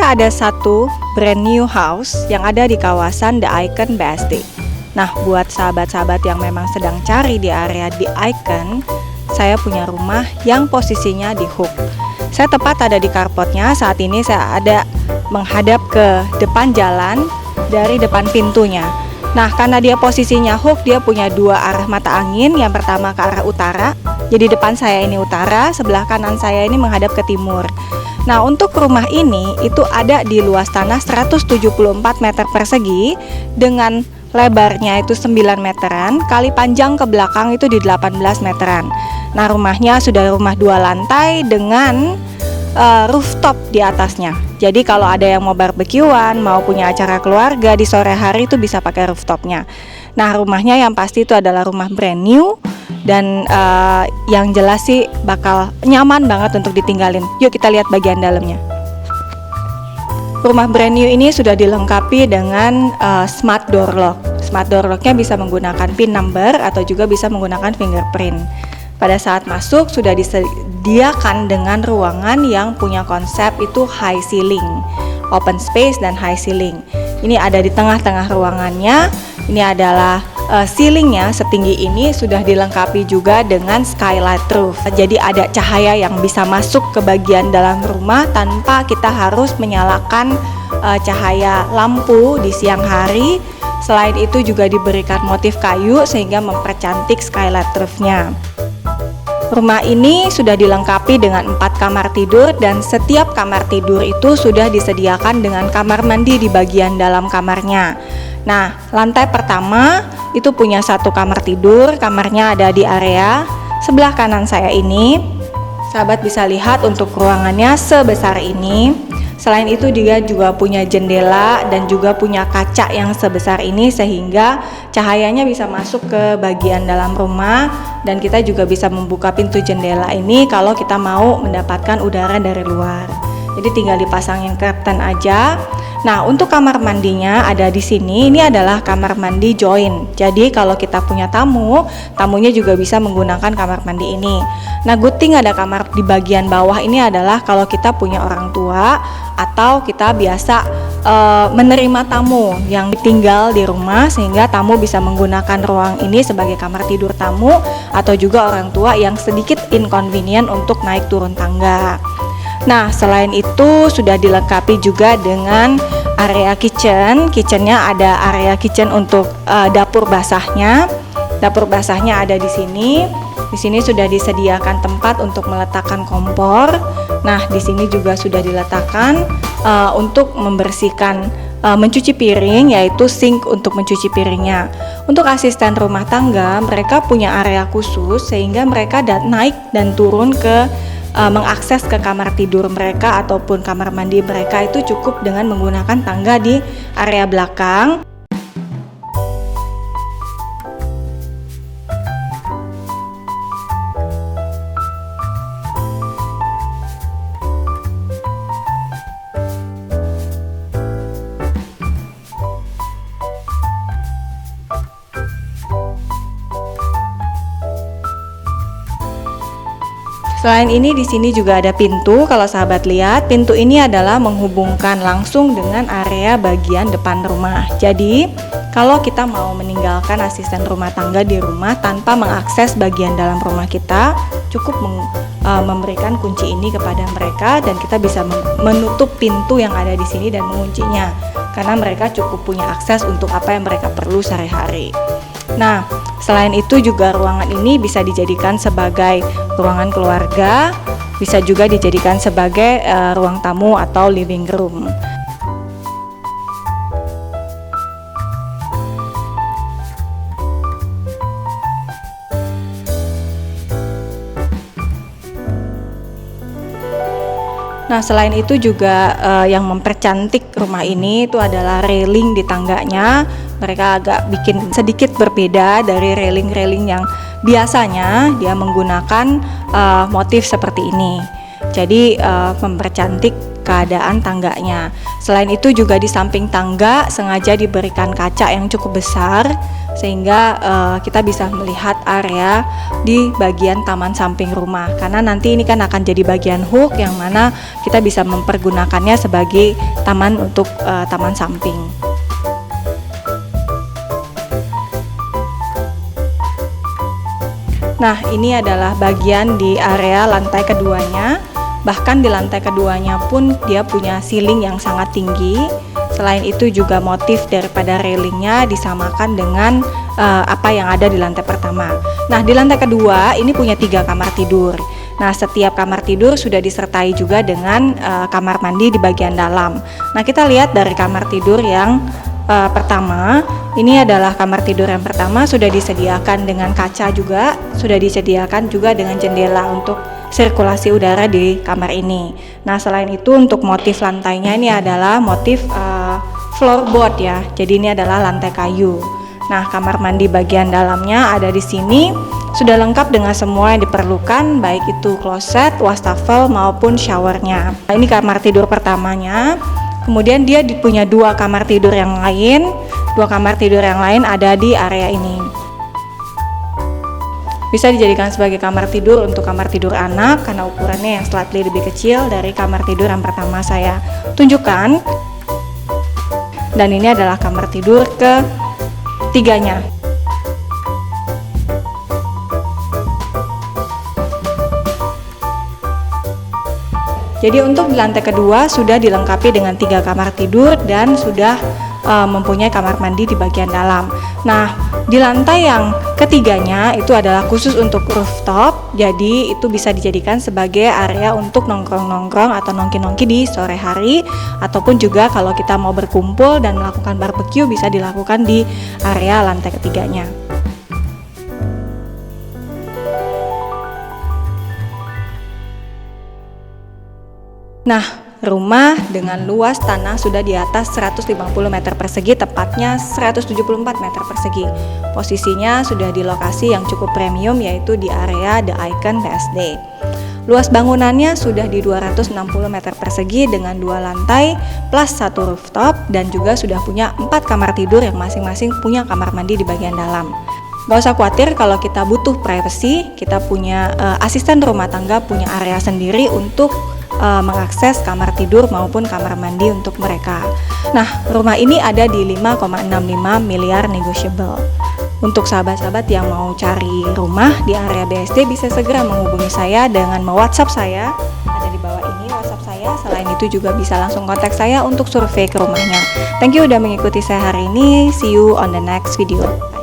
Ternyata ada satu brand new house yang ada di kawasan The Icon BSD. Nah, buat sahabat-sahabat yang memang sedang cari di area The Icon, saya punya rumah yang posisinya di Hook. Saya tepat ada di carportnya. Saat ini saya ada menghadap ke depan jalan dari depan pintunya. Nah, karena dia posisinya Hook, dia punya dua arah mata angin. Yang pertama ke arah utara, jadi depan saya ini utara, sebelah kanan saya ini menghadap ke timur. Nah, untuk rumah ini itu ada di luas tanah 174 meter persegi dengan lebarnya itu 9 meteran, kali panjang ke belakang itu di 18 meteran. Nah, rumahnya sudah rumah 2 lantai dengan rooftop di atasnya. Jadi kalau ada yang mau barbekyuan, mau punya acara keluarga di sore hari itu bisa pakai rooftopnya. Nah, rumahnya yang pasti itu adalah rumah brand new. Dan yang jelas sih bakal nyaman banget untuk ditinggalin. Yuk kita lihat bagian dalamnya. Rumah brand new ini sudah dilengkapi dengan smart door lock. Smart door locknya bisa menggunakan pin number atau juga bisa menggunakan fingerprint. Pada saat masuk sudah disediakan dengan ruangan yang punya konsep itu high ceiling, open space dan high ceiling. Ini ada di tengah-tengah ruangannya. Ini adalah ceilingnya setinggi ini sudah dilengkapi juga dengan skylight roof. Jadi ada cahaya yang bisa masuk ke bagian dalam rumah tanpa kita harus menyalakan cahaya lampu di siang hari. Selain itu juga diberikan motif kayu sehingga mempercantik skylight roofnya. Rumah ini sudah dilengkapi dengan 4 kamar tidur dan setiap kamar tidur itu sudah disediakan dengan kamar mandi di bagian dalam kamarnya. Nah, lantai pertama itu punya 1 kamar tidur, kamarnya ada di area sebelah kanan saya ini. Sahabat bisa lihat untuk ruangannya sebesar ini. Selain itu dia juga punya jendela dan juga punya kaca yang sebesar ini sehingga cahayanya bisa masuk ke bagian dalam rumah dan kita juga bisa membuka pintu jendela ini kalau kita mau mendapatkan udara dari luar. Jadi tinggal dipasangin curtain aja. Nah, untuk kamar mandinya ada di sini. Ini adalah kamar mandi join. Jadi kalau kita punya tamu, tamunya juga bisa menggunakan kamar mandi ini. Nah, good thing ada kamar di bagian bawah ini adalah kalau kita punya orang tua atau kita biasa menerima tamu yang tinggal di rumah sehingga tamu bisa menggunakan ruang ini sebagai kamar tidur tamu atau juga orang tua yang sedikit inconvenient untuk naik turun tangga. Nah, selain itu sudah dilengkapi juga dengan area kitchen. Kitchennya ada area kitchen untuk dapur basahnya. Dapur basahnya ada di sini. Di sini sudah disediakan tempat untuk meletakkan kompor. Nah, di sini juga sudah diletakkan untuk membersihkan mencuci piring, yaitu sink untuk mencuci piringnya. Untuk asisten rumah tangga, mereka punya area khusus sehingga mereka naik dan turun ke mengakses ke kamar tidur mereka ataupun kamar mandi mereka itu cukup dengan menggunakan tangga di area belakang. Selain ini di sini juga ada pintu. Kalau sahabat lihat, pintu ini adalah menghubungkan langsung dengan area bagian depan rumah. Jadi, kalau kita mau meninggalkan asisten rumah tangga di rumah tanpa mengakses bagian dalam rumah kita, cukup memberikan kunci ini kepada mereka dan kita bisa menutup pintu yang ada di sini dan menguncinya. Karena mereka cukup punya akses untuk apa yang mereka perlu sehari-hari. Nah, selain itu juga ruangan ini bisa dijadikan sebagai ruangan keluarga, bisa juga dijadikan sebagai ruang tamu atau living room. Nah, selain itu juga yang mempercantik rumah ini itu adalah railing di tangganya. Mereka agak bikin sedikit berbeda dari railing-railing yang biasanya dia menggunakan motif seperti ini. Jadi mempercantik keadaan tangganya. Selain itu juga di samping tangga sengaja diberikan kaca yang cukup besar sehingga kita bisa melihat area di bagian taman samping rumah, karena nanti ini kan akan jadi bagian hook yang mana kita bisa mempergunakannya sebagai taman untuk taman samping. Nah, ini adalah bagian di area lantai keduanya. Bahkan di lantai keduanya pun dia punya ceiling yang sangat tinggi. Selain itu juga motif daripada railingnya disamakan dengan apa yang ada di lantai pertama. Nah, di lantai kedua ini punya 3 kamar tidur. Nah, setiap kamar tidur sudah disertai juga dengan kamar mandi di bagian dalam. Nah, kita lihat dari kamar tidur yang pertama, ini adalah kamar tidur yang pertama, sudah disediakan dengan kaca juga, sudah disediakan juga dengan jendela untuk sirkulasi udara di kamar ini. Nah, selain itu untuk motif lantainya ini adalah motif floorboard ya, jadi ini adalah lantai kayu. Nah, kamar mandi bagian dalamnya ada di sini, sudah lengkap dengan semua yang diperlukan, baik itu kloset, wastafel maupun showernya. Nah, ini kamar tidur pertamanya. Kemudian dia punya 2 kamar tidur yang lain. 2 kamar tidur yang lain ada di area ini. Bisa dijadikan sebagai kamar tidur untuk kamar tidur anak karena ukurannya yang slightly lebih kecil dari kamar tidur yang pertama saya tunjukkan. Dan ini adalah kamar tidur ketiganya. Jadi untuk di lantai kedua sudah dilengkapi dengan 3 kamar tidur dan sudah mempunyai kamar mandi di bagian dalam. Nah, di lantai yang ketiganya itu adalah khusus untuk rooftop, jadi itu bisa dijadikan sebagai area untuk nongkrong-nongkrong atau nongki-nongki di sore hari, ataupun juga kalau kita mau berkumpul dan melakukan barbecue bisa dilakukan di area lantai ketiganya. Nah, rumah dengan luas tanah sudah di atas 150 meter persegi, tepatnya 174 meter persegi. Posisinya sudah di lokasi yang cukup premium, yaitu di area The Icon BSD. Luas bangunannya sudah di 260 meter persegi dengan 2 lantai plus 1 rooftop, dan juga sudah punya 4 kamar tidur yang masing-masing punya kamar mandi di bagian dalam. Gak usah khawatir kalau kita butuh privacy, kita punya asisten rumah tangga punya area sendiri untuk mengakses kamar tidur maupun kamar mandi untuk mereka. Nah, rumah ini ada di 5,65 miliar negotiable. Untuk sahabat-sahabat yang mau cari rumah di area BSD bisa segera menghubungi saya dengan WhatsApp saya, ada di bawah ini WhatsApp saya. Selain itu juga bisa langsung kontak saya untuk survei ke rumahnya. Thank you udah mengikuti saya hari ini. See you on the next video.